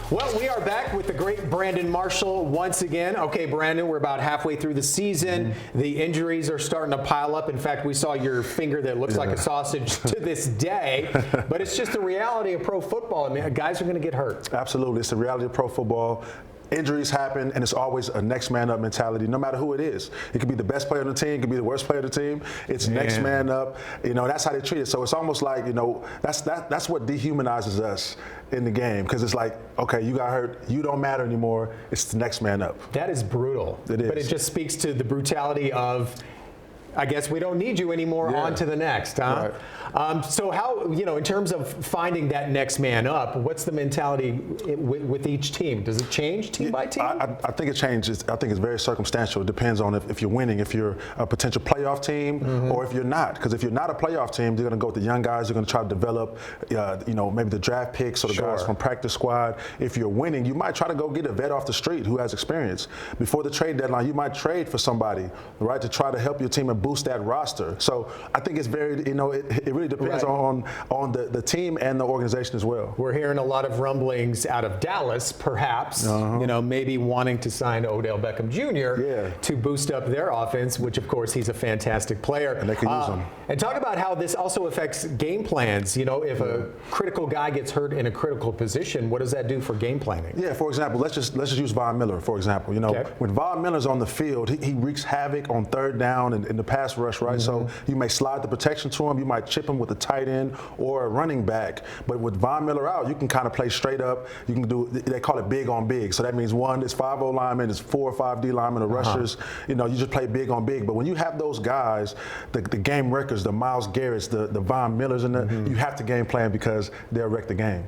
Well, we are back with the great Brandon Marshall once again. Okay, Brandon, we're about halfway through the season. The injuries are starting to pile up. In fact, we saw your finger that looks like a sausage to this day. But it's just the reality of pro football. I mean, guys are going to get hurt. Absolutely. It's the reality of pro football. Injuries happen, and it's always a next man up mentality, no matter who it is. It could be the best player on the team, it could be the worst player of the team. It's next man up. You know, that's how they treat it. So it's almost like, you know, that's what dehumanizes us in the game, because it's like, okay, you got hurt, you don't matter anymore. It's the next man up. That is brutal. It is. But it just speaks to the brutality of, I guess we don't need you anymore, on to the next, huh? Right. So how, you know, in terms of finding that next man up, what's the mentality with each team? Does it change team by team? I think it changes. I think it's very circumstantial. It depends on if you're winning, if you're a potential playoff team, or if you're not. Because if you're not a playoff team, they're going to go with the young guys. They're going to try to develop, you know, maybe the draft picks or the guys from practice squad. If you're winning, you might try to go get a vet off the street who has experience. Before the trade deadline, you might trade for somebody, right, to try to help your team and boost that roster. So I think it's very, you know, it really depends on the team and the organization as well. We're hearing a lot of rumblings out of Dallas, perhaps, you know, maybe wanting to sign Odell Beckham Jr. to boost up their offense, which of course he's a fantastic player. And they can use him. And talk about how this also affects game plans. You know, if a critical guy gets hurt in a critical position, what does that do for game planning? Yeah, for example, let's just use Von Miller, for example. You know, when Von Miller's on the field, he wreaks havoc on third down and in the pass rush, right? So you may slide the protection to him, you might chip him with a tight end or a running back. But with Von Miller out, you can kind of play straight up. You can do, they call it big on big. So that means one is 5 O linemen, it's 4 or 5 D linemen, or rushers. You know, you just play big on big. But when you have those guys, the game wreckers, the Myles Garrett's, the Von Millers, and you have to game plan because they'll wreck the game.